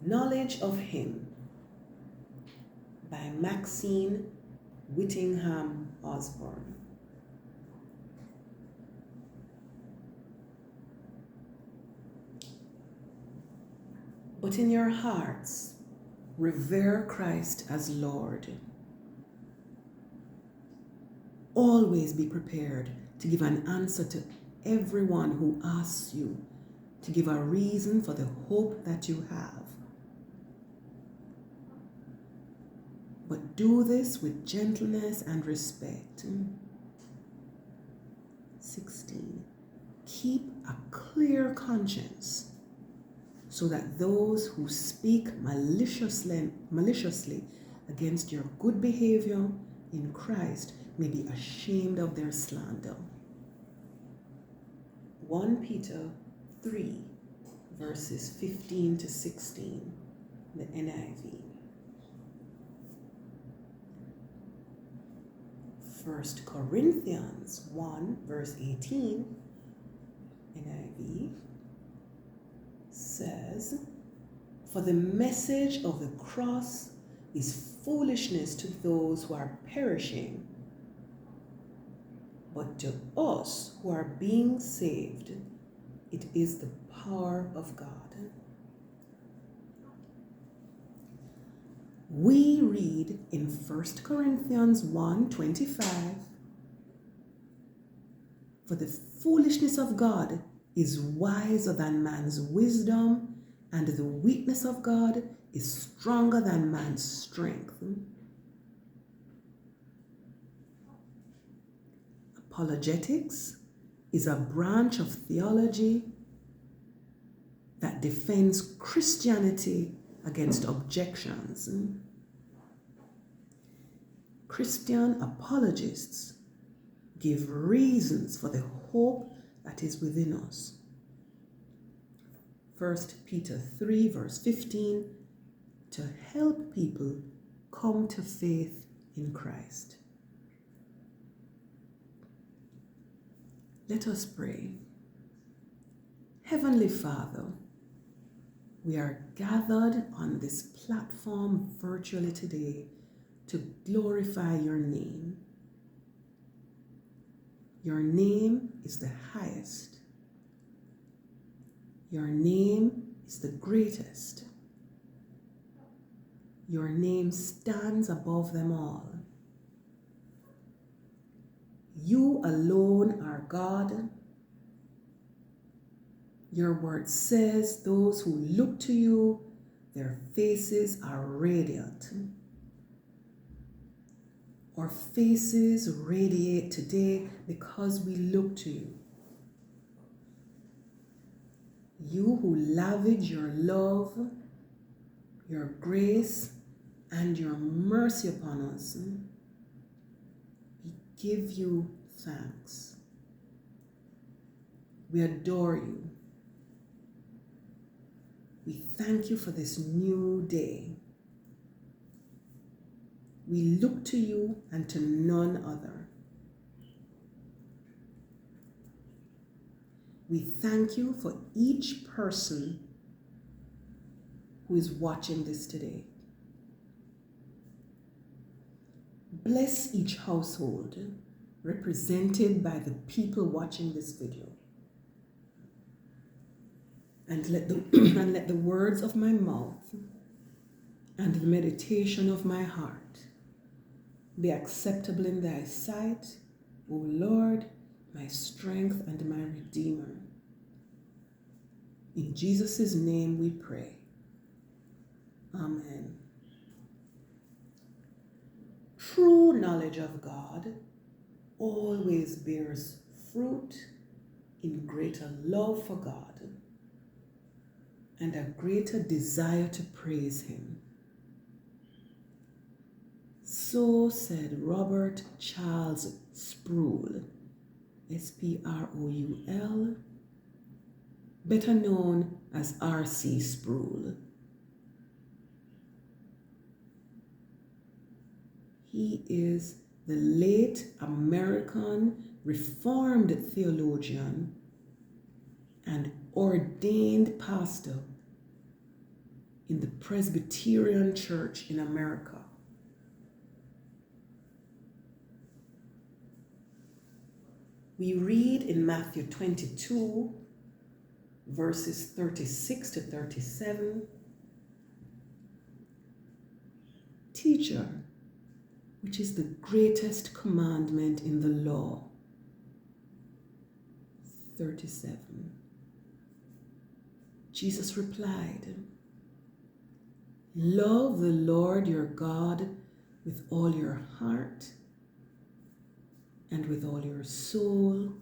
Knowledge of Him by Maxine Whittingham Osborne. But in your hearts, revere Christ as Lord. Always be prepared to give an answer to everyone who asks you, to give a reason for the hope that you have. But do this with gentleness and respect. 16. Keep a clear conscience, so that those who speak maliciously against your good behavior in Christ may be ashamed of their slander. 1 Peter 3, verses 15 to 16, the NIV. 1 Corinthians 1, verse 18, NIV, says, "For the message of the cross is foolishness to those who are perishing, but to us who are being saved, it is the power of God." We read in 1 Corinthians 1:25, "For the foolishness of God is wiser than man's wisdom, and the weakness of God is stronger than man's strength." Apologetics is a branch of theology that defends Christianity against objections. Christian apologists give reasons for the hope that is within us. 1 Peter 3, verse 15, to help people come to faith in Christ. Let us pray. Heavenly Father, we are gathered on this platform virtually today to glorify your name. Your name is the highest. Your name is the greatest. Your name stands above them all. You alone are God. Your word says those who look to you, their faces are radiant. Our faces radiate today because we look to you. You who lavish your love, your grace, and your mercy upon us, we give you thanks. We adore you. We thank you for this new day. We look to you and to none other. We thank you for each person who is watching this today. Bless each household represented by the people watching this video. And let the words of my mouth and the meditation of my heart be acceptable in thy sight, O Lord, my strength and my Redeemer. In Jesus' name we pray. Amen. True knowledge of God always bears fruit in greater love for God and a greater desire to praise Him. So said Robert Charles Sproul, S-P-R-O-U-L, better known as R.C. Sproul. He is the late American Reformed theologian and ordained pastor in the Presbyterian Church in America. We read in Matthew 22, verses 36 to 37, "Teacher, which is the greatest commandment in the law?" 37. Jesus replied, "Love the Lord your God with all your heart, and with all your soul,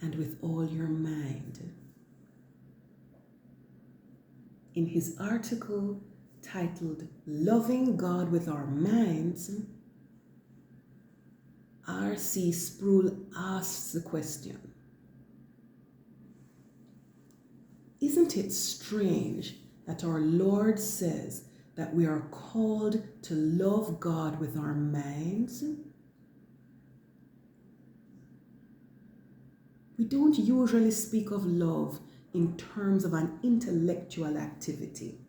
and with all your mind." In his article titled "Loving God with Our Minds," R.C. Sproul asks the question, isn't it strange that our Lord says that we are called to love God with our minds? We don't usually speak of love in terms of an intellectual activity.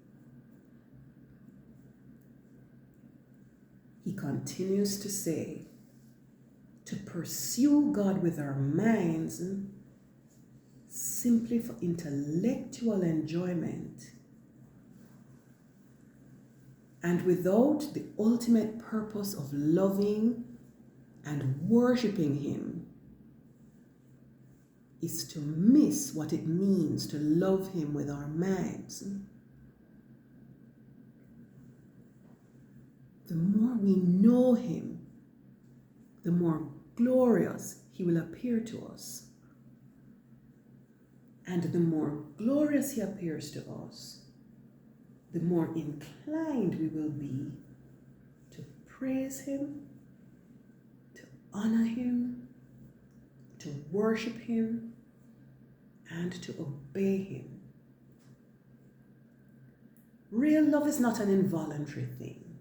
He continues to say, to pursue God with our minds simply for intellectual enjoyment and without the ultimate purpose of loving and worshiping Him is to miss what it means to love Him with our minds. The more we know Him, the more glorious He will appear to us. And the more glorious He appears to us, the more inclined we will be to praise Him, to honor Him, to worship Him, and to obey Him. Real love is not an involuntary thing.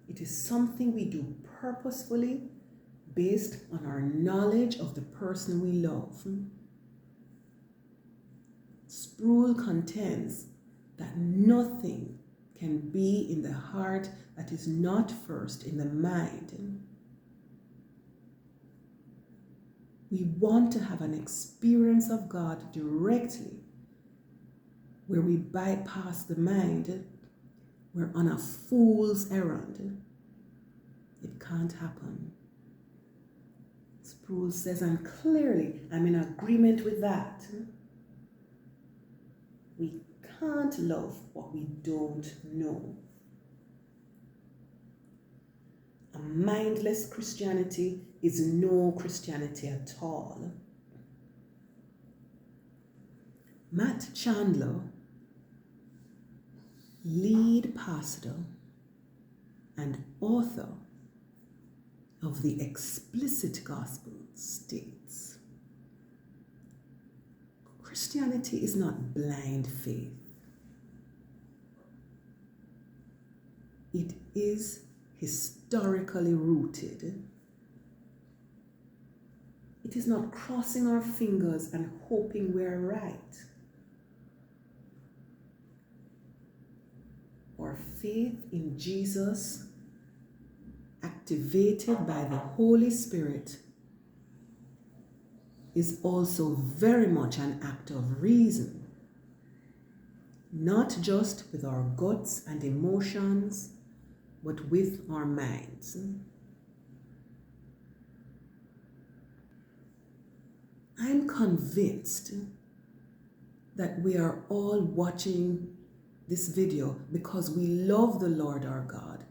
It is something we do purposefully based on our knowledge of the person we love. Sproul contends that nothing can be in the heart that is not first in the mind. We want to have an experience of God directly, where we bypass the mind. We're on a fool's errand. It can't happen. Sproul says, and clearly I'm in agreement with that. We can't love what we don't know. A mindless Christianity is no Christianity at all. Matt Chandler, lead pastor and author of the Explicit Gospel, states, Christianity is not blind faith. It is historically rooted. It is not crossing our fingers and hoping we're right. Our faith in Jesus, activated by the Holy Spirit, is also very much an act of reason, not just with our guts and emotions, but with our minds. I'm convinced that we are all watching this video because we love the Lord our God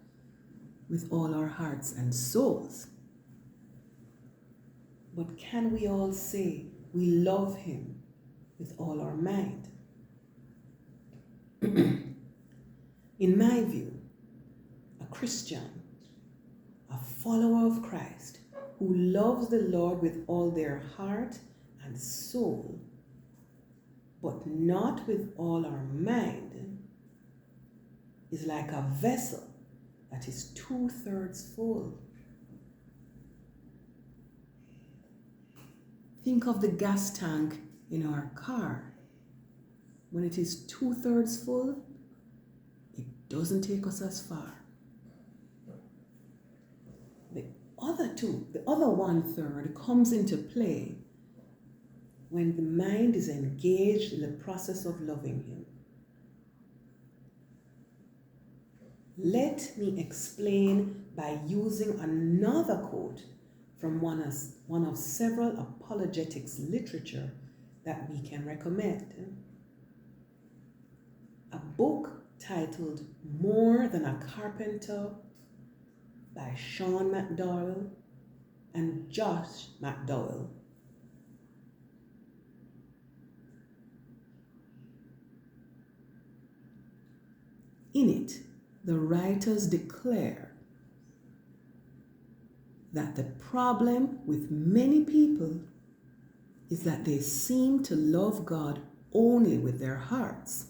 with all our hearts and souls. But can we all say we love Him with all our mind? In my view, a Christian, a follower of Christ, who loves the Lord with all their heart and soul, but not with all our mind, is like a vessel that is 2/3 full. Think of the gas tank in our car. when it is 2/3 full, it doesn't take us as far. The other 1/3 comes into play when the mind is engaged in the process of loving Him. Let me explain by using another quote from one of several apologetics literature that we can recommend. A book titled More Than a Carpenter by Sean McDowell and Josh McDowell. In it, the writers declare that the problem with many people is that they seem to love God only with their hearts.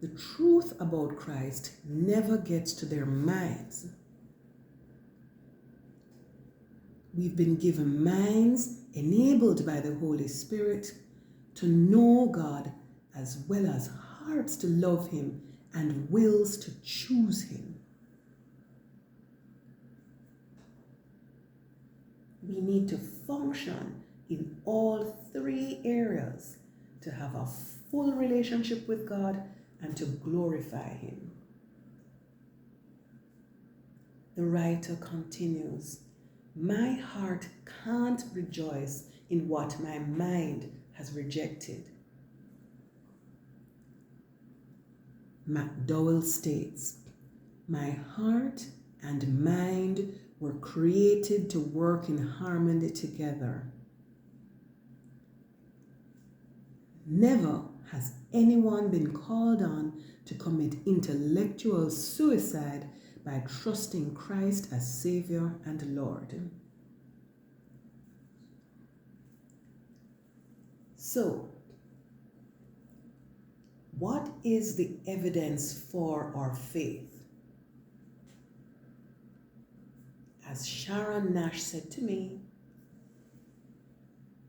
The truth about Christ never gets to their minds. We've been given minds enabled by the Holy Spirit to know God, as well as hearts to love Him and wills to choose Him. We need to function in all three areas to have a full relationship with God and to glorify Him. The writer continues, "My heart can't rejoice in what my mind has rejected." McDowell states, "My heart and mind were created to work in harmony together. Never has anyone been called on to commit intellectual suicide by trusting Christ as Savior and Lord." So, what is the evidence for our faith? As Sharon Nash said to me,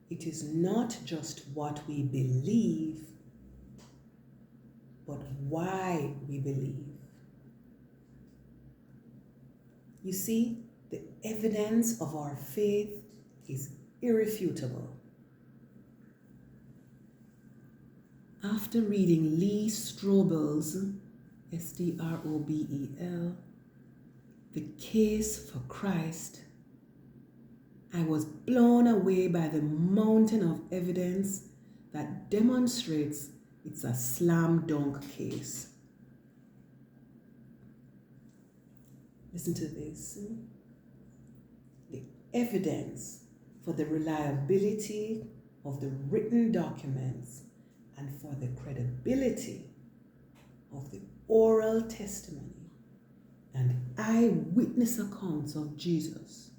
it is not just what we believe, but why we believe. You see, the evidence of our faith is irrefutable. After reading Lee Strobel's, Strobel, The Case for Christ, I was blown away by the mountain of evidence that demonstrates it's a slam dunk case. Listen to this. The evidence for the reliability of the written documents and for the credibility of the oral testimony and eyewitness accounts of Jesus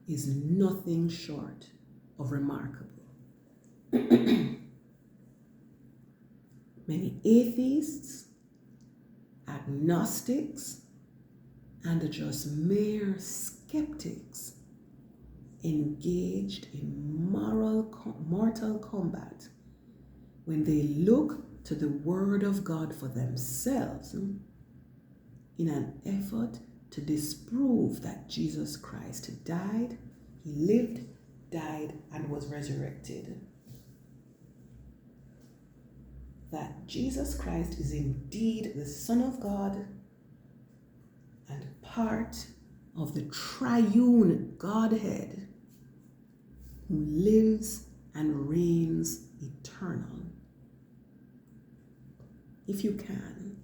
is nothing short of remarkable. Many atheists, agnostics, and just mere skeptics engaged in mortal combat when they look to the Word of God for themselves in an effort to disprove that Jesus Christ died, He lived, died, and was resurrected. That Jesus Christ is indeed the Son of God and part of the triune Godhead who lives and reigns eternal. If you can,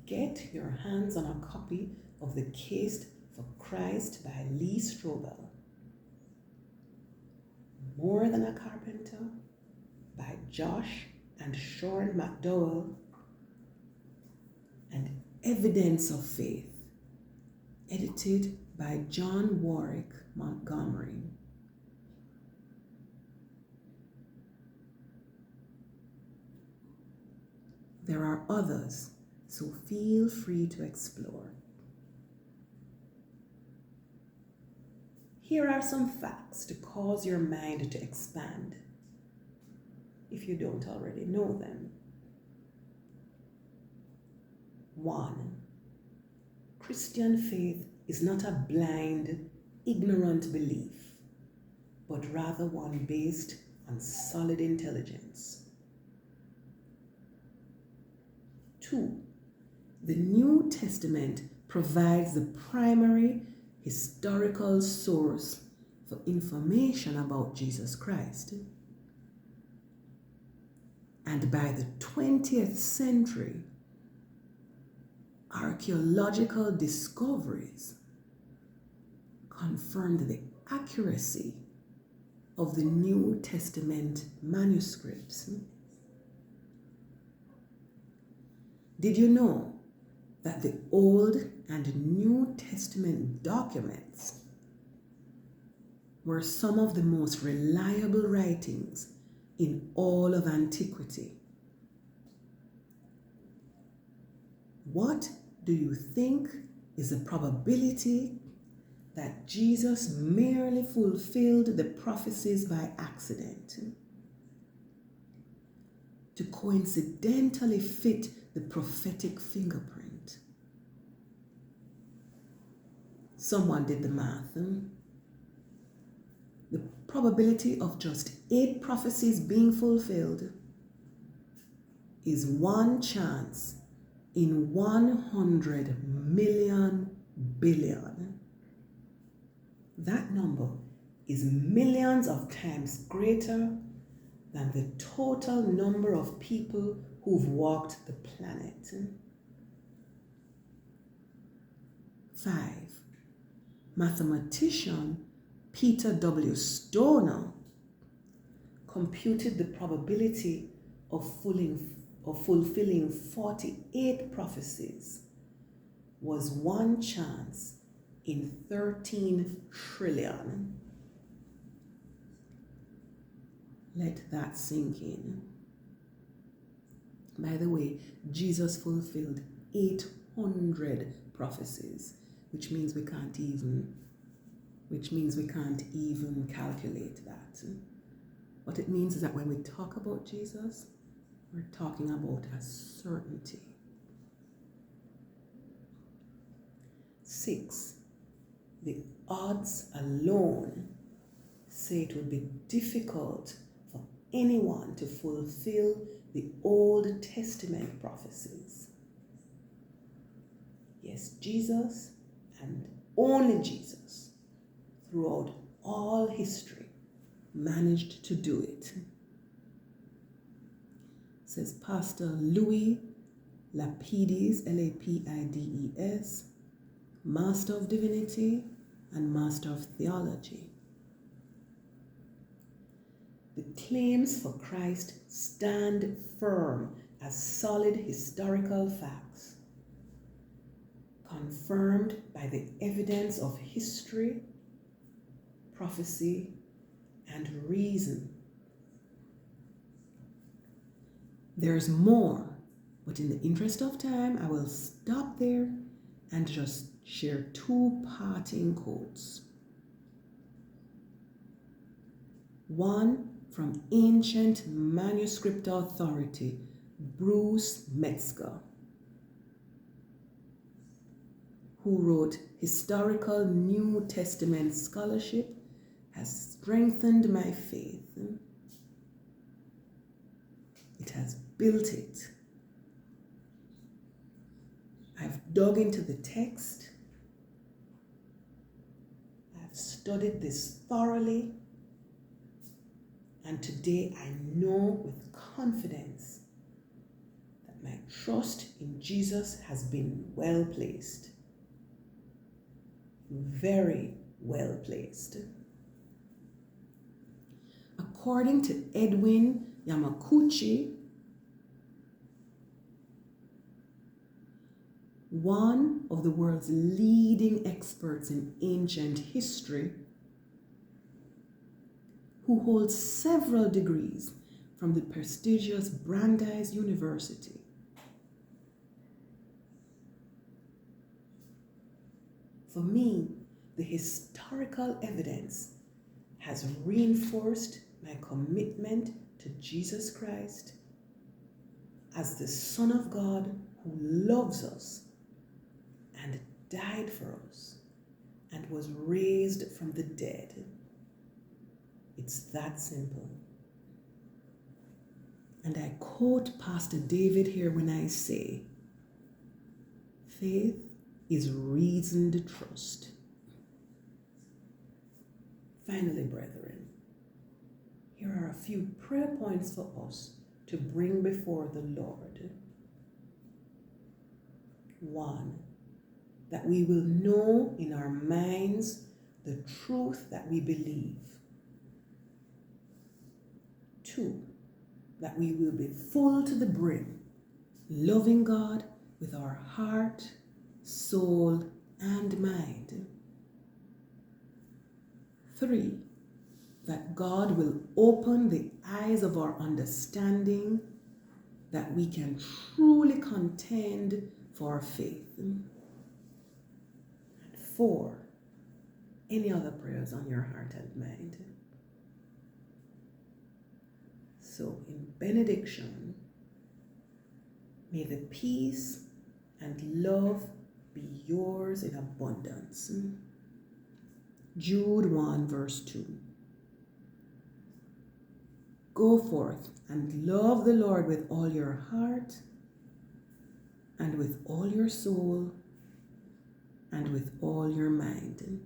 get your hands on a copy of The Case for Christ by Lee Strobel. More Than a Carpenter by Josh and Sean McDowell, and Evidence of Faith, edited by John Warwick Montgomery. There are others, so feel free to explore. Here are some facts to cause your mind to expand. if you don't already know them. 1. Christian faith is not a blind, ignorant belief, but rather one based on solid intelligence. 2. The New Testament provides the primary historical source for information about Jesus Christ. And by the 20th century, archaeological discoveries confirmed the accuracy of the New Testament manuscripts. Did you know that the Old and New Testament documents were some of the most reliable writings in all of antiquity? What do you think is the probability that Jesus merely fulfilled the prophecies by accident, to coincidentally fit the prophetic fingerprint? Someone did the math. The probability of just 8 prophecies being fulfilled is 1 chance in 100 million billion. That number is millions of times greater than the total number of people who've walked the planet. 5. Mathematician Peter W. Stoner computed the probability of fulfilling 48 prophecies was 1 chance in 13 trillion. Let that sink in. By the way, Jesus fulfilled 800 prophecies, which means we can't even calculate that. What it means is that when we talk about Jesus, we're talking about a certainty. 6. The odds alone say it would be difficult for anyone to fulfill the Old Testament prophecies. Yes, Jesus and only Jesus throughout all history managed to do it. Says Pastor Louis Lapides, Lapides, Master of Divinity and Master of Theology. The claims for Christ stand firm as solid historical facts, confirmed by the evidence of history, prophecy, and reason. There's more, but in the interest of time, I will stop there and just share 2 parting quotes. One from ancient manuscript authority Bruce Metzger, who wrote, "Historical New Testament scholarship has strengthened my faith. It has built it. I've dug into the text. I've studied this thoroughly. And today I know with confidence that my trust in Jesus has been well placed. Very well placed." According to Edwin Yamaguchi, one of the world's leading experts in ancient history, who holds several degrees from the prestigious Brandeis University, for me, the historical evidence has reinforced my commitment to Jesus Christ as the Son of God who loves us and died for us and was raised from the dead. It's that simple. And I quote Pastor David here when I say, faith is reasoned trust. Finally, brethren, here are a few prayer points for us to bring before the Lord. 1, that we will know in our minds the truth that we believe. 2, that we will be full to the brim, loving God with our heart, soul, and mind. 3, that God will open the eyes of our understanding, that we can truly contend for our faith. And 4, any other prayers on your heart and mind? So in benediction, may the peace and love be yours in abundance. Jude 1 verse 2. Go forth and love the Lord with all your heart and with all your soul and with all your mind.